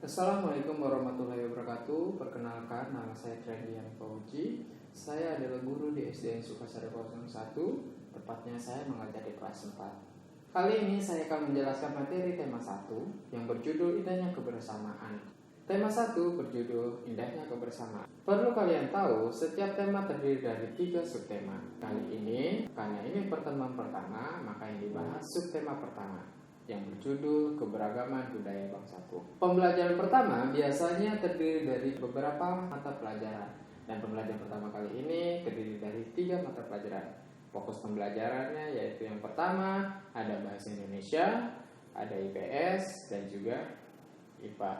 Assalamualaikum warahmatullahi wabarakatuh. Perkenalkan, nama saya Trendian Fauji. Saya adalah guru di SDN Sukasari 01. Tepatnya saya mengajar di kelas 4. Kali ini saya akan menjelaskan materi tema 1 yang berjudul Indahnya Kebersamaan. Tema 1 berjudul Indahnya Kebersamaan. Perlu kalian tahu, setiap tema terdiri dari 3 subtema. Kali ini, karena ini pertemuan pertama, maka yang dibahas subtema pertama yang berjudul Keberagaman Budaya Bangsaku. Pembelajaran pertama biasanya terdiri dari beberapa mata pelajaran, dan pembelajaran pertama kali ini terdiri dari 3 mata pelajaran. Fokus pembelajarannya yaitu yang pertama ada Bahasa Indonesia, ada IPS, dan juga IPA.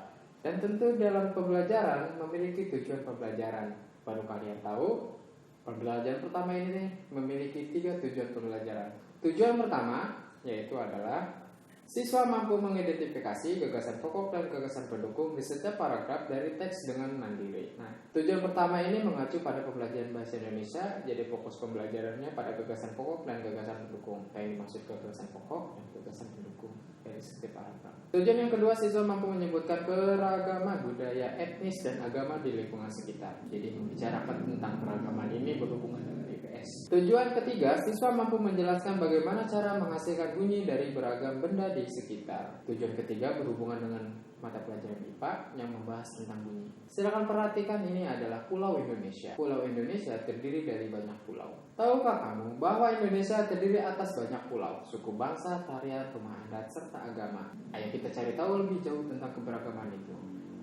Dan tentu dalam pembelajaran memiliki tujuan pembelajaran. Baru kalian tahu, pembelajaran pertama ini memiliki 3 tujuan pembelajaran. Tujuan pertama yaitu adalah siswa mampu mengidentifikasi gagasan pokok dan gagasan pendukung di setiap paragraf dari teks dengan mandiri. Nah, tujuan pertama ini mengacu pada pembelajaran Bahasa Indonesia, jadi fokus pembelajarannya pada gagasan pokok dan gagasan pendukung. Yang dimaksud gagasan pokok dan gagasan pendukung dari setiap paragraf. Tujuan yang kedua, siswa mampu menyebutkan keragaman budaya, etnis, dan agama di lingkungan sekitar. Jadi membicarakan tentang keragaman ini berhubungan dengan IPS. Tujuan ketiga, siswa mampu menjelaskan bagaimana cara menghasilkan bunyi dari beragam benda di sekitar. Tujuan ketiga berhubungan dengan mata pelajaran IPA yang membahas tentang bunyi. Silakan perhatikan, ini adalah Pulau Indonesia. Pulau Indonesia terdiri dari banyak pulau. Tahukah kamu bahwa Indonesia terdiri atas banyak pulau, suku bangsa, tarian, rumah adat, serta agama? Ayo kita cari tahu lebih jauh tentang keberagaman itu.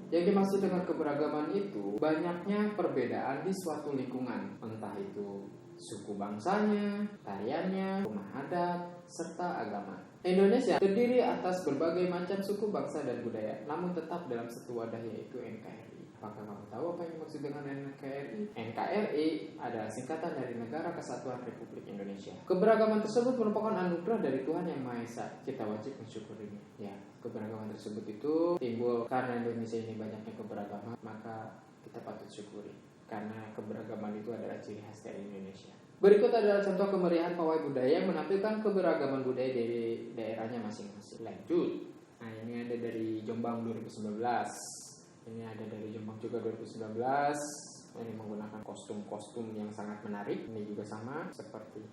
Yang dimaksud dengan keberagaman itu banyaknya perbedaan di suatu lingkungan, entah itu suku bangsanya, tariannya, rumah adat, serta agama. Indonesia terdiri atas berbagai macam suku bangsa dan budaya, namun tetap dalam satu wadah yaitu NKRI. Apakah kamu tahu apa yang dimaksud dengan NKRI? NKRI adalah singkatan dari Negara Kesatuan Republik Indonesia. Keberagaman tersebut merupakan anugerah dari Tuhan Yang Maha Esa. Kita wajib mensyukurinya. Ya, keberagaman tersebut itu timbul karena Indonesia ini banyaknya keberagaman, maka kita patut syukuri. Karena keberagaman itu adalah ciri khas dari Indonesia. Berikut adalah contoh kemeriahan pawai budaya yang menampilkan keberagaman budaya dari daerahnya masing-masing. Lanjut. Nah, ini ada dari Jombang 2019. Ini ada dari Jombang juga 2019. Ini menggunakan kostum-kostum yang sangat menarik. Ini juga sama seperti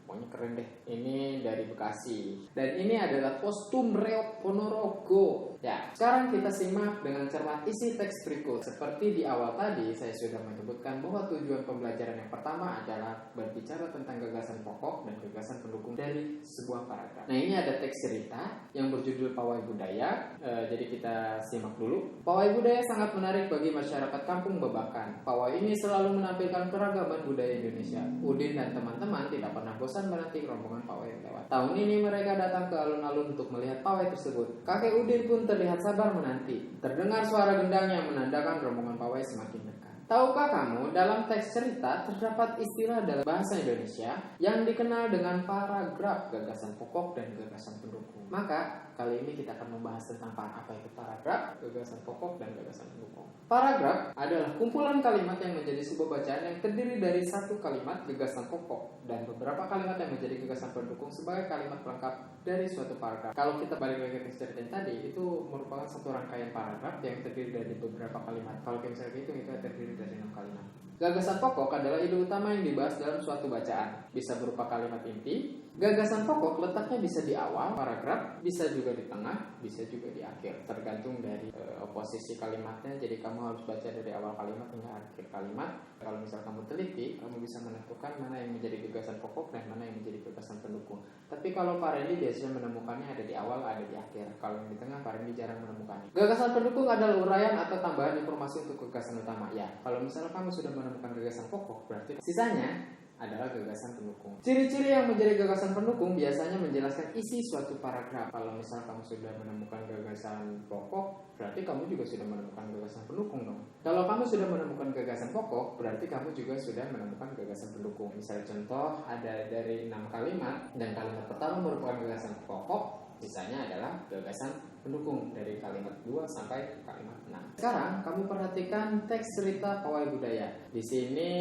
pokoknya keren deh. Ini dari Bekasi. Dan ini adalah kostum Reok Ponorogo. Ya, sekarang kita simak dengan cermat isi teks berikut. Seperti di awal tadi, saya sudah menyebutkan bahwa tujuan pembelajaran yang pertama adalah berbicara tentang gagasan pokok dan gagasan pendukung dari sebuah paragraf. Nah, ini ada teks cerita yang berjudul Pawai Budaya. Jadi kita simak dulu. Pawai budaya sangat menarik bagi masyarakat kampung Babakan. Pawai ini selalu menampilkan keragaman budaya Indonesia. Udin dan teman-teman tidak pernah bosan menanti rombongan pawai yang lewat. Tahun ini mereka datang ke alun-alun untuk melihat pawai tersebut. Kakek Udin pun terlihat sabar menanti. Terdengar suara gendang yang menandakan rombongan pawai semakin dekat. Tahukah kamu, dalam teks cerita terdapat istilah dalam bahasa Indonesia yang dikenal dengan paragraf, gagasan pokok dan gagasan pendukung. Maka kali ini kita akan membahas tentang apa itu paragraf, gagasan pokok dan gagasan pendukung. Paragraf adalah kumpulan kalimat yang menjadi sebuah bacaan yang terdiri dari satu kalimat gagasan pokok dan beberapa kalimat yang menjadi gagasan pendukung sebagai kalimat pelengkap dari suatu paragraf. Kalau kita balik lagi ke cerita tadi, itu merupakan satu rangkaian paragraf yang terdiri dari beberapa kalimat. Kalau kita misalnya itu terdiri dari 6 kalimat. Gagasan pokok adalah ide utama yang dibahas dalam suatu bacaan. Bisa berupa kalimat inti. Gagasan pokok letaknya bisa di awal paragraf, bisa juga di tengah, bisa juga di akhir. Tergantung dari posisi kalimatnya. Jadi kamu harus baca dari awal kalimat hingga akhir kalimat. Kalau misal kamu teliti, kamu bisa menentukan mana yang menjadi gagasan pokok dan mana yang menjadi gagasan pendukung. Tapi kalau Pak Randy biasanya menemukannya ada di awal, ada di akhir. Kalau yang di tengah, Pak Randy jarang menemukannya. Gagasan pendukung adalah uraian atau tambahan informasi untuk gagasan utama. Ya, kalau misalnya kamu sudah menemukan gagasan pokok, berarti sisanya adalah gagasan pendukung. Ciri-ciri yang menjadi gagasan pendukung biasanya menjelaskan isi suatu paragraf. Kalau misal kamu sudah menemukan gagasan pokok, berarti kamu juga sudah menemukan gagasan pendukung dong. Kalau kamu sudah menemukan gagasan pokok, berarti kamu juga sudah menemukan gagasan pendukung. Misal contoh, ada dari 6 kalimat dan kalimat pertama merupakan gagasan pokok, sisanya adalah gagasan pendukung dari kalimat 2 sampai kalimat 6. Sekarang kamu perhatikan teks cerita pawai budaya. Di sini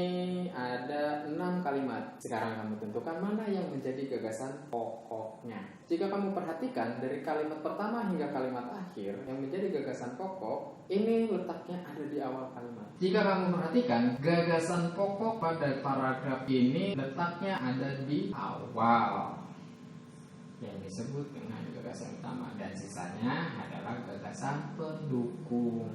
ada 6 kalimat. Sekarang kamu tentukan mana yang menjadi gagasan pokoknya. Jika kamu perhatikan dari kalimat pertama hingga kalimat akhir yang menjadi gagasan pokok, ini letaknya ada di awal kalimat. Jika kamu perhatikan, gagasan pokok pada paragraf ini letaknya ada di awal, yang disebut dengan gagasan utama, dan sisanya adalah gagasan pendukung.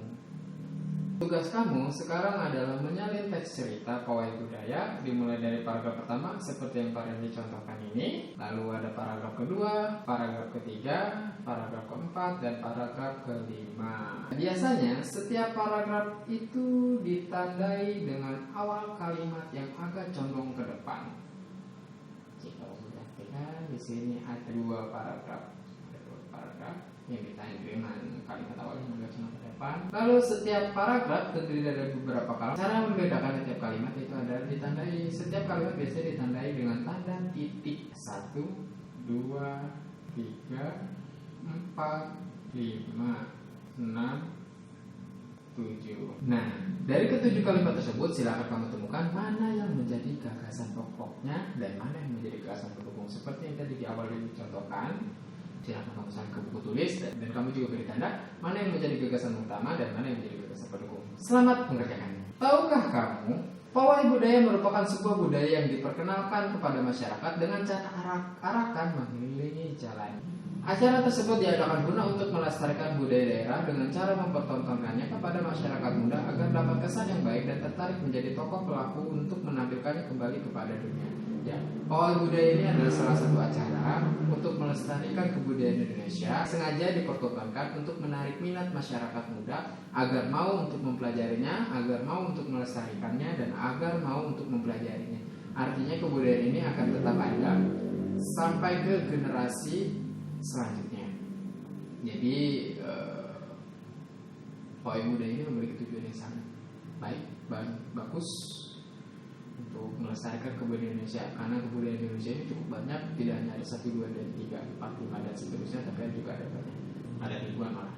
Tugas kamu sekarang adalah menyalin teks cerita pawai budaya dimulai dari paragraf pertama seperti yang pada dicontohkan ini, lalu ada paragraf kedua, paragraf ketiga, paragraf keempat, dan paragraf kelima. Biasanya setiap paragraf itu ditandai dengan awal kalimat yang agak condong ke depan. Jika sudah tidak, di sini ada dua paragraf yang ditandai dengan kalimat awal yang agak condong ke depan. Lalu setiap paragraf terdiri dari beberapa kalimat. Cara membedakan setiap kalimat itu adalah ditandai. Setiap kalimat biasanya ditandai dengan tanda titik 1, 2, 3, 4, 5, 6, 7. Nah, dari ketujuh kalimat tersebut silakan kamu temukan mana yang menjadi gagasan pokoknya dan mana yang menjadi gagasan pendukung. Seperti yang tadi di awal dicontohkan, silakan kamu salin ke buku tulis dan kamu juga beri tanda mana yang menjadi gagasan utama dan mana yang menjadi gagasan pendukung. Selamat mengerjakannya. Tahukah kamu, pawai budaya merupakan sebuah budaya yang diperkenalkan kepada masyarakat dengan cara arak-arakan mengelilingi jalan. Acara tersebut diadakan guna untuk melestarikan budaya daerah dengan cara mempertontonkannya kepada masyarakat muda agar dapat kesan yang baik dan tertarik menjadi tokoh pelaku untuk menampilkannya kembali kepada dunia. Ya, pawai budaya ini adalah salah satu acara untuk melestarikan kebudayaan Indonesia, sengaja dipertontonkan untuk menarik minat masyarakat muda agar mau untuk mempelajarinya, agar mau untuk melestarikannya, dan agar mau untuk mempelajarinya. Artinya kebudayaan ini akan tetap ada sampai ke generasi selanjutnya. Jadi pawai budaya ini memiliki tujuan yang sangat baik, bagus untuk melestarikan kebudayaan Indonesia, karena kebudayaan Indonesia ini cukup banyak, tidak hanya ada 1, 2, dan 3, 4, 5 dan seterusnya, tapi juga ada banyak, ada ribuan malah.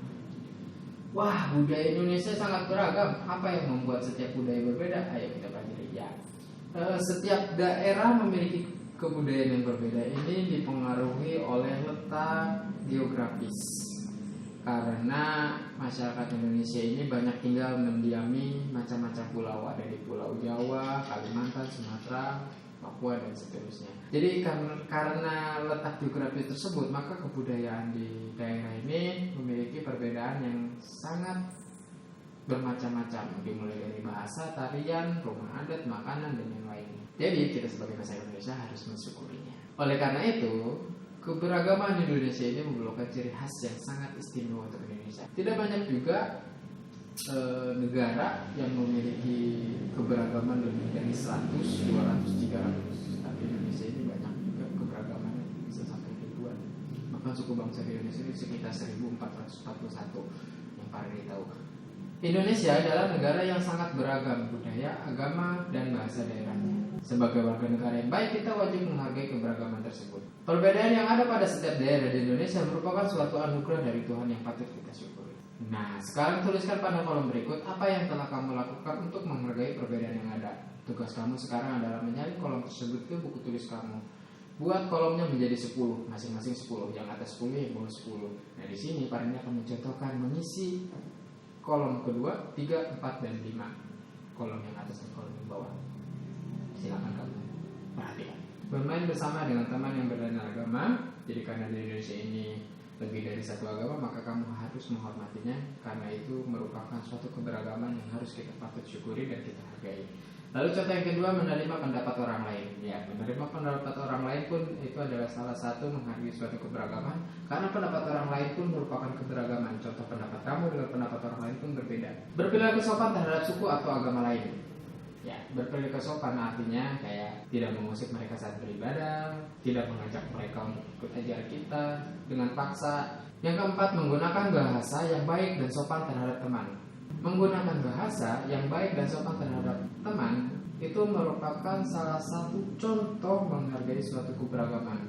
Wah, budaya Indonesia sangat beragam. Apa yang membuat setiap budaya berbeda? Ayo kita pelajari ya. Setiap daerah memiliki kebudayaan yang berbeda. Ini dipengaruhi oleh letak geografis, karena masyarakat Indonesia ini banyak tinggal mendiami macam-macam pulau. Ada di Pulau Jawa, Kalimantan, Sumatera, Papua, dan seterusnya. Jadi karena letak geografis tersebut, maka kebudayaan di daerah ini memiliki perbedaan yang sangat bermacam-macam, dimulai dari bahasa, tarian, rumah adat, makanan, dan yang lainnya. Jadi kita sebagai masyarakat Indonesia harus mensyukurinya. Oleh karena itu, keberagaman Indonesia ini merupakan ciri khas yang sangat istimewa untuk Indonesia. Tidak banyak juga negara yang memiliki keberagaman lebih dari 100, 200, 300. Tapi Indonesia ini banyak juga keberagamannya, bisa sampai ribuan. Bahkan suku bangsa di Indonesia ini sekitar 1441 yang paling tahu. Indonesia adalah negara yang sangat beragam budaya, agama, dan bahasa daerahnya. Sebagai warga negara yang baik, kita wajib menghargai keberagaman tersebut. Perbedaan yang ada pada setiap daerah di Indonesia merupakan suatu anugerah dari Tuhan yang patut kita syukuri. Nah, sekarang tuliskan pada kolom berikut apa yang telah kamu lakukan untuk menghargai perbedaan yang ada. Tugas kamu sekarang adalah menyalin kolom tersebut ke buku tulis kamu. Buat kolomnya menjadi 10, masing-masing 10. Yang atas 10, yang bawah 10. Nah, di sini Pak Rini akan mencontohkan mengisi kolom kedua, 3, 4, dan 5. Kolom yang atas dan kolom yang bawah. Silakan kamu perhatikan. Bermain bersama dengan teman yang berbeda agama. Jadi karena di Indonesia ini lebih dari satu agama, maka kamu harus menghormatinya, karena itu merupakan suatu keberagaman yang harus kita patut syukuri dan kita hargai. Lalu contoh yang kedua, menerima pendapat orang lain. Ya, menerima pendapat orang lain pun itu adalah salah satu menghargai suatu keberagaman, karena pendapat orang lain pun merupakan keberagaman. Contoh pendapat kamu dengan pendapat orang lain pun berbeda. Berperilaku sopan terhadap suku atau agama lain. Ya, berperilaku sopan artinya kayak tidak mengusik mereka saat beribadah, tidak mengajak mereka untuk ikut ajaran kita dengan paksa. Yang keempat, menggunakan bahasa yang baik dan sopan terhadap teman. Menggunakan bahasa yang baik dan sopan terhadap teman itu merupakan salah satu contoh menghargai suatu keberagaman.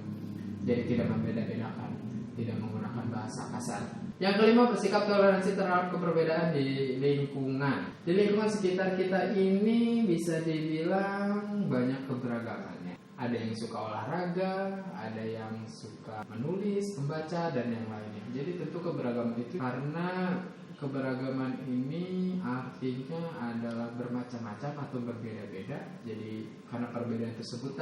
Jadi tidak membeda-bedakan. tidak menggunakan bahasa kasar. Yang kelima, bersikap toleransi terhadap keberbedaan di lingkungan. Di lingkungan sekitar kita ini bisa dibilang banyak keberagamannya. Ada yang suka olahraga, ada yang suka menulis, membaca, dan yang lainnya. Jadi tentu keberagaman itu, karena keberagaman ini artinya adalah bermacam-macam atau berbeda-beda. Jadi karena perbedaan tersebut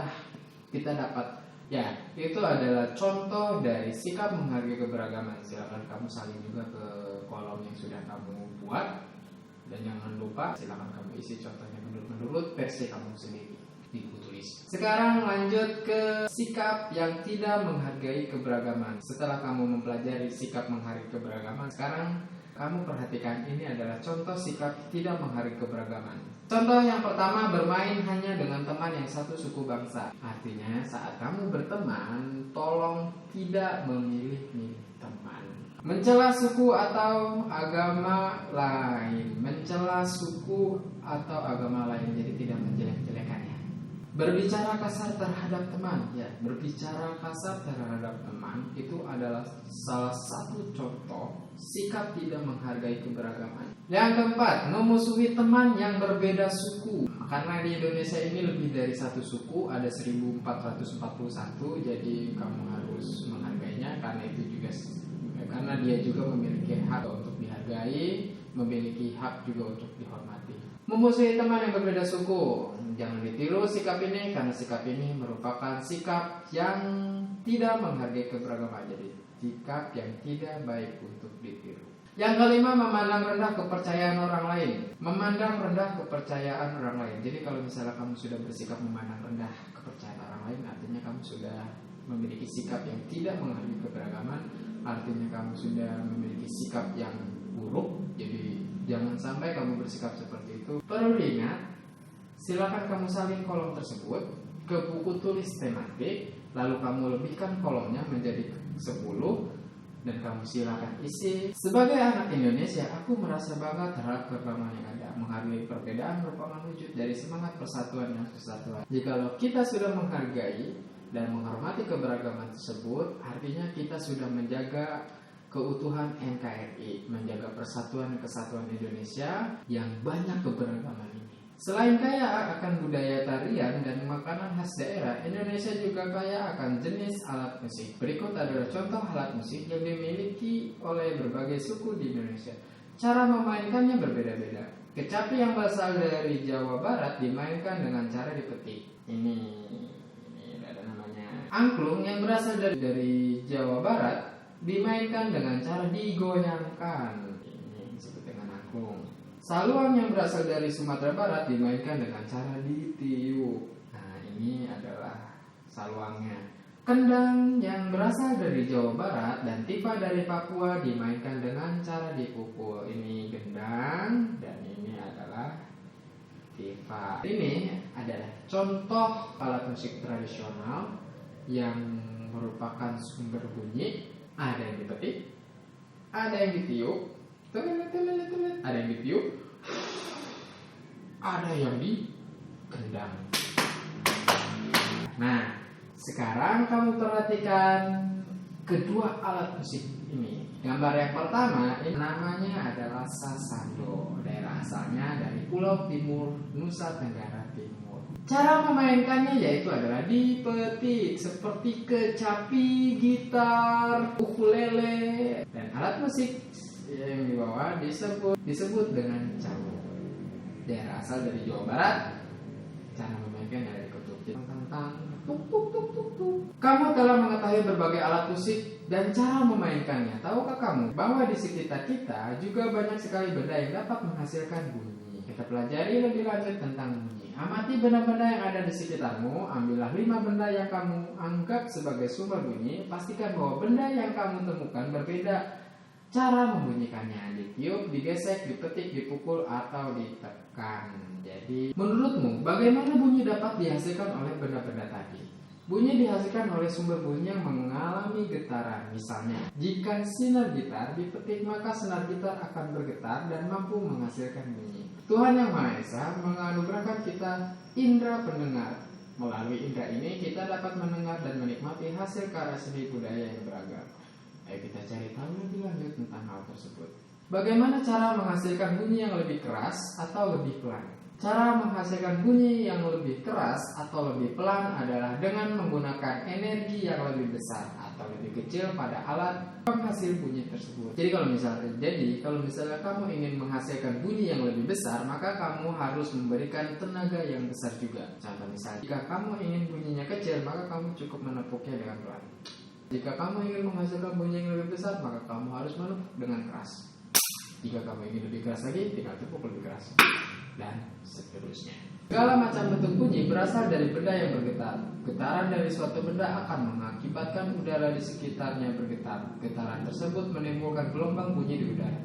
kita dapat, ya, itu adalah contoh dari sikap menghargai keberagaman. Silakan kamu salin juga ke kolom yang sudah kamu buat, dan jangan lupa silakan kamu isi contohnya menurut versi kamu sendiri di buku tulis. Sekarang lanjut ke sikap yang tidak menghargai keberagaman. Setelah kamu mempelajari sikap menghargai keberagaman, sekarang kamu perhatikan, ini adalah contoh sikap tidak menghargai keberagaman. Contoh yang pertama, bermain hanya dengan teman yang satu suku bangsa. Artinya saat kamu berteman, tolong tidak memilih teman. Mencela suku atau agama lain. Mencela suku atau agama lain, jadi tidak menjelek-jelekannya. Berbicara kasar terhadap teman, ya, berbicara kasar terhadap teman itu adalah salah satu contoh sikap tidak menghargai keberagaman. Yang keempat, memusuhi teman yang berbeda suku. Karena di Indonesia ini lebih dari satu suku, ada 1441, jadi kamu harus menghargainya karena dia juga memiliki hak untuk dihargai, memiliki hak juga untuk dihormati. Memusuhi teman yang berbeda suku, jangan ditiru sikap ini, karena sikap ini merupakan sikap yang tidak menghargai keberagaman, jadi sikap yang tidak baik untuk ditiru. Yang kelima, memandang rendah kepercayaan orang lain. Memandang rendah kepercayaan orang lain. Jadi kalau misalnya kamu sudah bersikap memandang rendah kepercayaan orang lain, artinya kamu sudah memiliki sikap yang tidak menghargai keberagaman, artinya kamu sudah memiliki sikap yang buruk. Jadi jangan sampai kamu bersikap seperti itu. Perlu diingat, silakan kamu salin kolom tersebut ke buku tulis tematik, lalu kamu lebihkan kolomnya menjadi 10, dan kamu silakan isi. Sebagai anak Indonesia, aku merasa bangga terhadap keberagaman yang ada. Menghargai perbedaan merupakan wujud dari semangat persatuan dan kesatuan. Jikalau kita sudah menghargai dan menghormati keberagaman tersebut, artinya kita sudah menjaga keutuhan NKRI, menjaga persatuan dan kesatuan Indonesia yang banyak keberagaman ini. Selain kaya akan budaya tarian dan makanan khas daerah, Indonesia juga kaya akan jenis alat musik. Berikut adalah contoh alat musik yang dimiliki oleh berbagai suku di Indonesia. Cara memainkannya berbeda-beda. Kecapi yang berasal dari Jawa Barat dimainkan dengan cara dipetik. Ini ada namanya. Angklung yang berasal dari Jawa Barat dimainkan dengan cara digoyangkan. Ini disebut dengan angklung. Saluang yang berasal dari Sumatera Barat dimainkan dengan cara ditiup. Nah, ini adalah saluangnya. Kendang yang berasal dari Jawa Barat dan tipa dari Papua dimainkan dengan cara dipukul. Ini gendang dan ini adalah tipa. Ini adalah contoh alat musik tradisional yang merupakan sumber bunyi. Ada yang dipetik, ada yang ditiup, ada yang ditiup, ada yang digendang. Nah, sekarang kamu perhatikan kedua alat musik ini. Gambar yang pertama ini namanya adalah sasando. Daerah asalnya dari Pulau Timur, Nusa Tenggara Timur. Cara memainkannya yaitu adalah dipetik seperti kecapi, gitar, ukulele, dan alat musik yang dibawa disebut dengan cawu. Daerah asal dari Jawa Barat, cara memainkan dari ketuk tang tuk tuk tuk tuk tuk. Kamu telah mengetahui berbagai alat musik dan cara memainkannya. Tahukah kamu bahwa di sekitar kita juga banyak sekali benda yang dapat menghasilkan bunyi? Kita pelajari lebih lanjut tentang bunyi. Amati benda-benda yang ada di sekitarmu. Ambillah 5 benda yang kamu anggap sebagai sumber bunyi. Pastikan bahwa benda yang kamu temukan berbeda cara membunyikannya, ditiup, digesek, dipetik, dipukul, atau ditekan. Jadi, menurutmu bagaimana bunyi dapat dihasilkan oleh benda-benda tadi? Bunyi dihasilkan oleh sumber bunyi yang mengalami getaran. Misalnya, jika sinar gitar dipetik, maka sinar gitar akan bergetar dan mampu menghasilkan bunyi. Tuhan Yang Maha Esa menganugerahkan kita indera pendengar. Melalui indera ini kita dapat mendengar dan menikmati hasil karya seni budaya yang beragam. Ayo kita cari tahu lebih lanjut tentang hal tersebut. Bagaimana cara menghasilkan bunyi yang lebih keras atau lebih pelan? Cara menghasilkan bunyi yang lebih keras atau lebih pelan adalah dengan menggunakan energi yang lebih besar atau lebih kecil pada alat penghasil bunyi tersebut. Jadi kalau misalnya kamu ingin menghasilkan bunyi yang lebih besar, maka kamu harus memberikan tenaga yang besar juga. Contoh misalnya, jika kamu ingin bunyinya kecil, maka kamu cukup menepuknya dengan pelan. Jika kamu ingin menghasilkan bunyi yang lebih besar, maka kamu harus menepuk dengan keras. Jika kamu ingin lebih keras lagi, tinggal tepuk lebih keras, dan seterusnya. Segala macam bentuk bunyi berasal dari benda yang bergetar. Getaran dari suatu benda akan mengakibatkan udara di sekitarnya bergetar. Getaran tersebut menimbulkan gelombang bunyi di udara.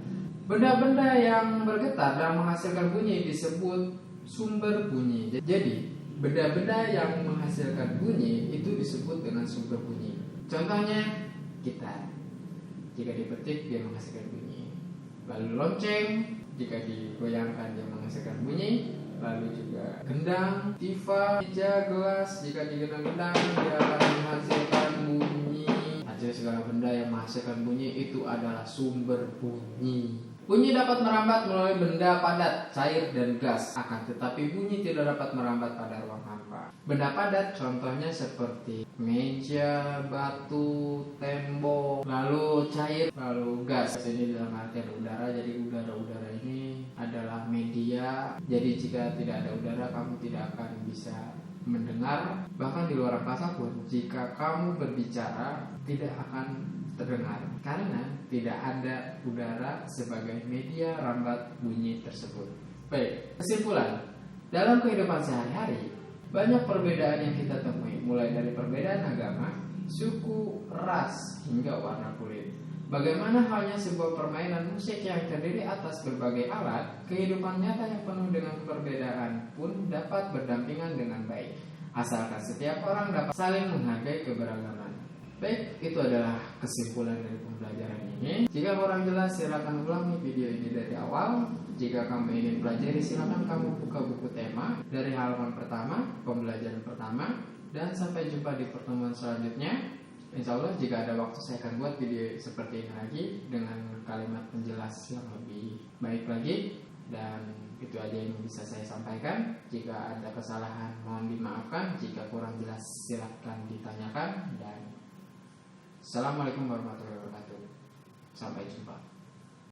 Benda-benda yang bergetar dan menghasilkan bunyi disebut sumber bunyi. Jadi, benda-benda yang menghasilkan bunyi itu disebut dengan sumber bunyi. Contohnya, gitar. Jika dipetik, dia menghasilkan bunyi. Lalu lonceng, jika digoyangkan dia menghasilkan bunyi. Lalu juga gendang, tifa, meja, gelas, jika digendang-gendang dia akan menghasilkan bunyi. Hasil segala benda yang menghasilkan bunyi itu adalah sumber bunyi. Bunyi dapat merambat melalui benda padat, cair, dan gas. Akan tetapi bunyi tidak dapat merambat pada ruang hampa. Benda padat contohnya seperti meja, batu, tembok. Lalu cair, lalu gas. Ini dalam artian udara. Jadi udara ini adalah media. Jadi jika tidak ada udara, kamu tidak akan bisa mendengar. Bahkan di luar angkasa pun, jika kamu berbicara tidak akan terdengar karena tidak ada udara sebagai media rambat bunyi tersebut. Baik, kesimpulan. Dalam kehidupan sehari-hari, banyak perbedaan yang kita temui, mulai dari perbedaan agama, suku, ras, hingga warna kulit. Bagaimana halnya sebuah permainan musik yang terdiri atas berbagai alat, kehidupan nyata yang penuh dengan perbedaan pun dapat berdampingan dengan baik, asalkan setiap orang dapat saling menghargai keberagaman. Baik, itu adalah kesimpulan dari pembelajaran ini. Jika kurang jelas, silakan ulangi video ini dari awal. Jika kamu ingin pelajari, silakan kamu buka buku tema dari halaman pertama, pembelajaran pertama, dan sampai jumpa di pertemuan selanjutnya. Insya Allah jika ada waktu saya akan buat video seperti ini lagi dengan kalimat penjelas yang lebih baik lagi. Dan itu aja yang bisa saya sampaikan. Jika ada kesalahan mohon dimaafkan. Jika kurang jelas silakan ditanyakan. Dan Assalamualaikum warahmatullahi wabarakatuh. Sampai jumpa.